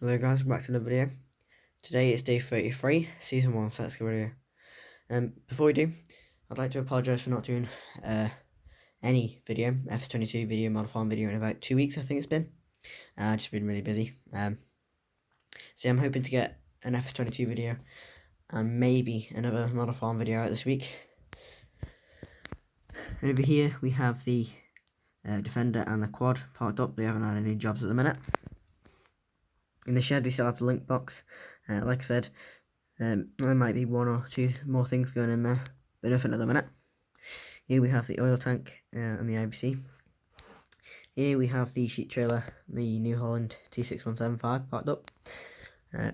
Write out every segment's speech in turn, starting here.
Hello guys, welcome back to another video. Today is day 33, season 1, so let's get video. Before we do, I'd like to apologise for not doing any video, F22 video, model farm video in about 2 weeks I think it's been. Just been really busy. So I'm hoping to get an F22 video and maybe another model farm video out this week. Over here we have the Defender and the Quad parked up. They haven't had any jobs at the minute. In the shed we still have the link box. Like I said, there might be one or two more things going in there, but nothing at the minute. Here we have the oil tank and the IBC. Here we have the sheep trailer, the New Holland T6175 parked up.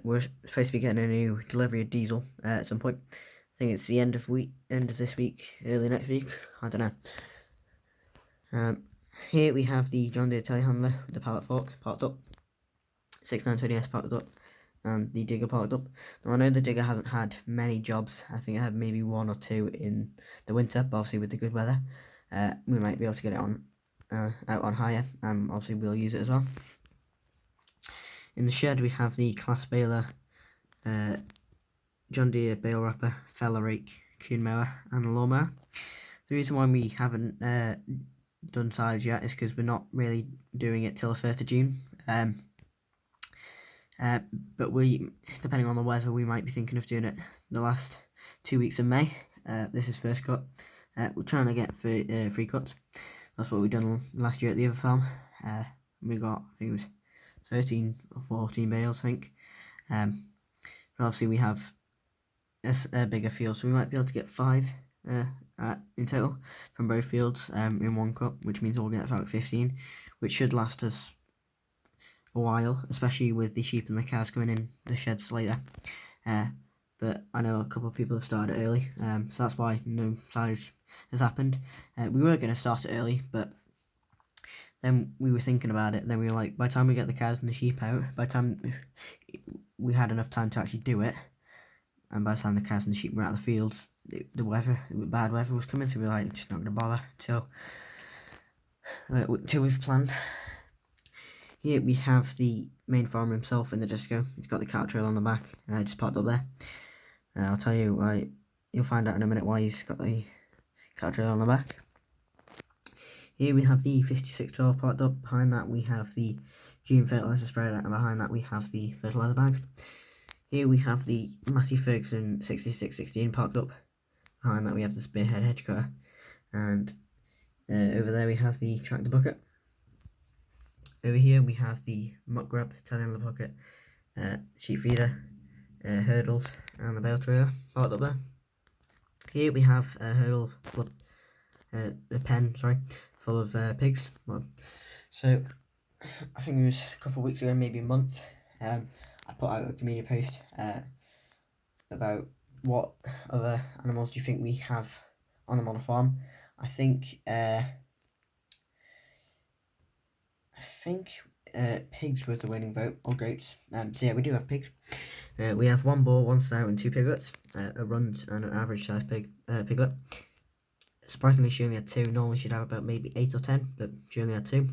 We're supposed to be getting a new delivery of diesel at some point. I think it's the end of this week, early next week, I don't know. Here we have the John Deere telehandler with the pallet forks parked up. 6920S parked up, and the digger parked up. Now I know the digger hasn't had many jobs. I think it had maybe one or two in the winter, but obviously with the good weather, we might be able to get it on out on hire, and obviously we'll use it as well. In the shed we have the class baler, John Deere bale wrapper, feller rake, coon mower, and the lawnmower. The reason why we haven't done sides yet is because we're not really doing it till the 1st of June. But we, depending on the weather, we might be thinking of doing it the last 2 weeks of May. This is first cut. We're trying to get free cuts. That's what we done last year at the other farm. We got, I think it was 13 or 14 bales, I think. But obviously we have a bigger field, so we might be able to get 5 in total from both fields in one cut, which means we'll get about 15, which should last us a while, especially with the sheep and the cows coming in the sheds later. But I know a couple of people have started early, so that's why no silage has happened. We were going to start it early, but then we were thinking about it. Then we were like, by the time we get the cows and the sheep out, by the time we had enough time to actually do it, and by the time the cows and the sheep were out of the fields, the bad weather was coming, so we were like, just not going to bother till we've planned. Here we have the main farmer himself in the disco. He's got the cattle trailer on the back, just parked up there. I'll tell you why. You'll find out in a minute why he's got the cattle trailer on the back. Here we have the 5612 parked up. Behind that we have the Cume fertilizer spreader, and behind that we have the fertilizer bags. Here we have the Massey Ferguson 6616 parked up. Behind that we have the Spearhead hedge cutter, and over there we have the tractor bucket. Over here we have the muck grub, telehandler bucket, sheep feeder, hurdles, and the bale trailer parked up there. Here we have a hurdle, a pen, full of pigs. Well, so I think it was a couple of weeks ago, maybe a month, I put out a community post about what other animals do you think we have on the model farm. I think pigs were the winning vote, or goats. So yeah, we do have pigs. We have 1 bull, 1 sow, and 2 piglets. A runt and an average size piglet. Surprisingly, she only had 2. Normally she'd have about maybe 8 or 10, but she only had 2.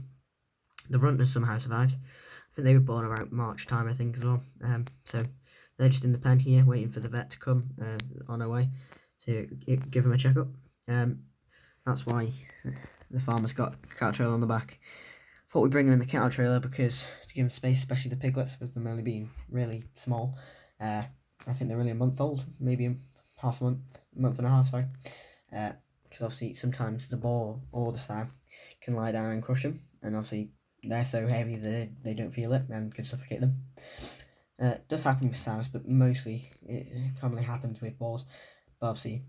The runt has somehow survived. I think they were born around March time, I think, as well. So they're just in the pen here, waiting for the vet to come on her way to give them a checkup. That's why the farmer's got a cattle trailer on the back. Thought we'd bring them in the cattle trailer because to give them space, especially the piglets, with them only being really small. I think they're only a month old, maybe a month and a half, sorry. Because obviously sometimes the bull or the sow can lie down and crush them, and obviously they're so heavy that they don't feel it and can suffocate them. It does happen with sows, but mostly it commonly happens with bulls. But obviously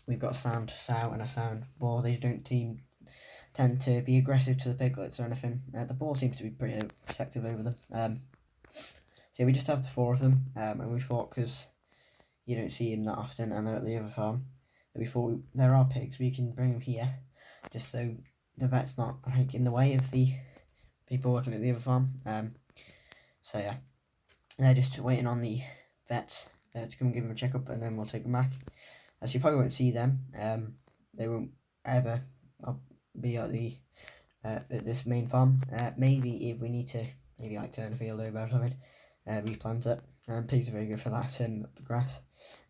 we've got a sound sow and a sound bull. They don't tend to be aggressive to the piglets or anything. The bull seems to be pretty protective over them. So we just have the 4 of them, and we thought, because you don't see them that often and they're at the other farm, that we thought there are pigs, we can bring them here, just so the vet's not like in the way of the people working at the other farm. So yeah, they're just waiting on the vets to come and give them a checkup, and then we'll take them back. As you probably won't see them, they won't ever be at the at this main farm. Maybe if we need to maybe like turn a field over or something, replant it. Pigs are very good for that, turning up the grass,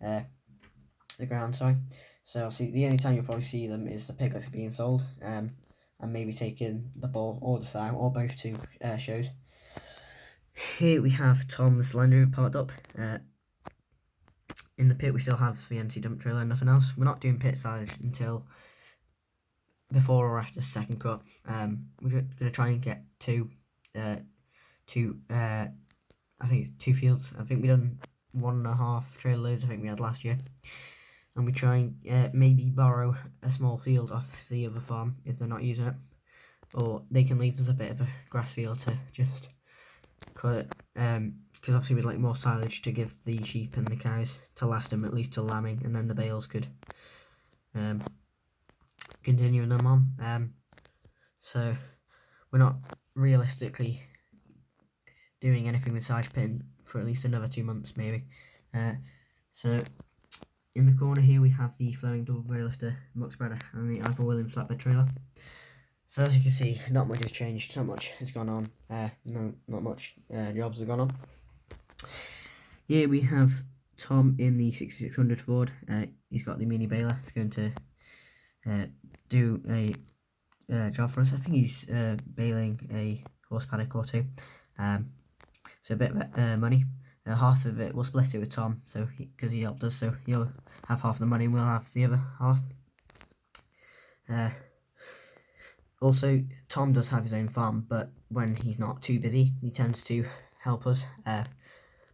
the ground, sorry. So obviously the only time you'll probably see them is the piglets being sold, and maybe taking the bull or the sow or both to shows. Here we have Tom's Land Rover parked up. In the pit we still have the NC dump trailer and nothing else. We're not doing pit silage until before or after the second cut. We're going to try and get I think it's 2 fields. I think we done 1.5 trailer loads I think we had last year. And we try and maybe borrow a small field off the other farm if they're not using it. Or they can leave us a bit of a grass field to just cut it. Because obviously we'd like more silage to give the sheep and the cows to last them at least till lambing, and then the bales could continue them on. So we're not realistically doing anything with silage pitting for at least another 2 months maybe. So in the corner here we have the Fleming double barrel lifter muck spreader and the Ivor Williams flatbed trailer. So as you can see, not much has changed, not much has gone on, not much jobs have gone on. Here we have Tom in the 6600 Ford. He's got the mini baler. He's going to do a job for us. I think he's baling a horse paddock or 2. So a bit of money. Half of it, we'll split it with Tom, so because he helped us, so he'll have half the money and we'll have the other half. Also, Tom does have his own farm, but when he's not too busy, he tends to help us.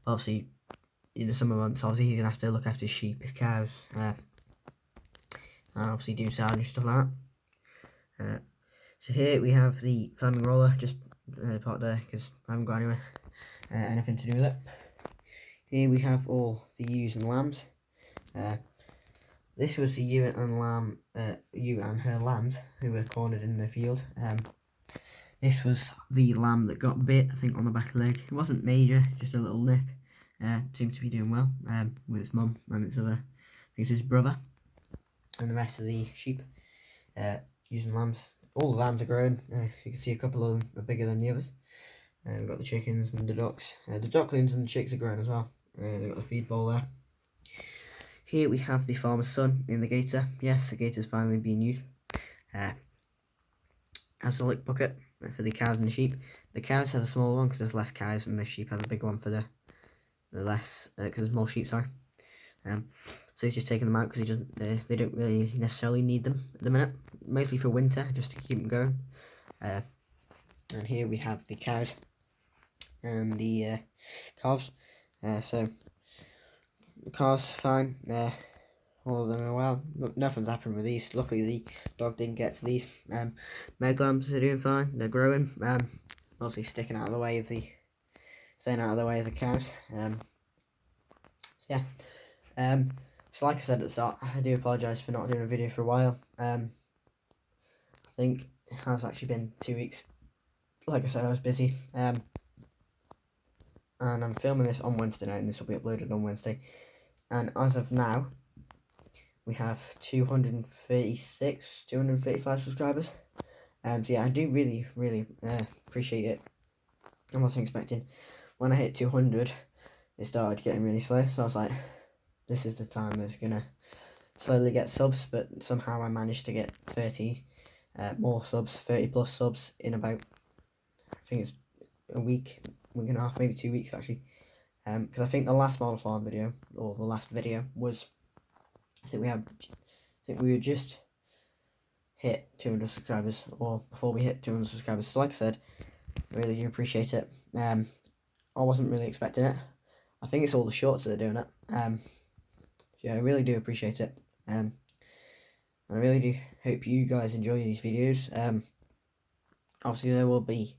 Obviously, in the summer months, obviously he's going to have to look after his sheep, his cows, and obviously do silage and stuff like that. So here we have the Fleming roller, just parked there because I haven't got anything to do with it. Here we have all the ewes and lambs. This was the ewe and her lambs who were cornered in the field. This was the lamb that got bit, I think, on the back of the leg. It wasn't major, just a little nip. Seemed to be doing well with its mum and its other, I think it's his brother, and the rest of the sheep. Ewes and lambs. All the lambs are grown. You can see a couple of them are bigger than the others. We've got the chickens and the ducks. The ducklings and the chicks are grown as well. They've got the feed bowl there. Here we have the farmer's son in the gator. Yes, the gator's finally being used as a lick bucket for the cows and the sheep. The cows have a smaller one because there's less cows, and the sheep have a big one for the less because there's more sheep. Sorry. So he's just taking them out because he doesn't. They don't really necessarily need them at the minute. Mostly for winter, just to keep them going. And here we have the cows and the calves. So the calves fine. All of them are well. Nothing's happened with these. Luckily the dog didn't get to these. Meg lambs are doing fine. They're growing. Obviously staying out of the way of the cows. So yeah. So like I said at the start, I do apologise for not doing a video for a while. I think it has actually been 2 weeks. Like I said, I was busy. And I'm filming this on Wednesday night, and this will be uploaded on Wednesday. And as of now, we have 235 subscribers. So yeah, I do really appreciate it. I wasn't expecting. When I hit 200, it started getting really slow. So I was like, this is the time that's gonna slowly get subs. But somehow I managed to get 30 more subs, 30 plus subs in about, I think it's a week and a half, maybe 2 weeks actually. Because I think the last Model Farm video, or the last video, was, I think we had just hit 200 subscribers, or before we hit 200 subscribers. So like I said, I really do appreciate it. I wasn't really expecting it. I think it's all the shorts that are doing it. Yeah, I really do appreciate it. And I really do hope you guys enjoy these videos. Obviously there will be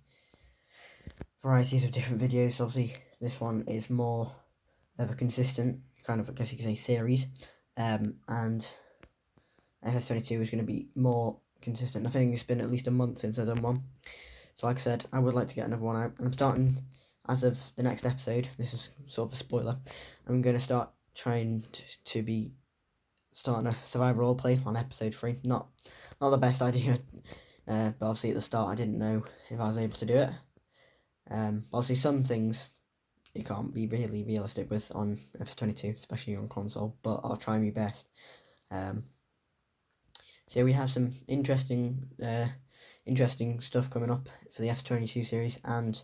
varieties of different videos. Obviously this one is more of a consistent kind of, I guess you could say, series. And FS22 is going to be more consistent. I think it's been at least a month since I've done one. So like I said, I would like to get another one out. I'm starting, as of the next episode, this is sort of a spoiler, I'm going to start trying to be starting a survival roleplay on episode 3. Not the best idea, but obviously at the start I didn't know if I was able to do it. Obviously some things you can't be really realistic with on FS22, especially on console, but I'll try my best. So we have some interesting stuff coming up for the F22 series, and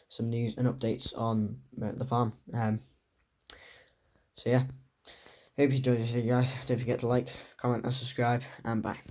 some news and updates on the farm. So yeah, hope you enjoyed this video, guys. Don't forget to like, comment and subscribe, and bye.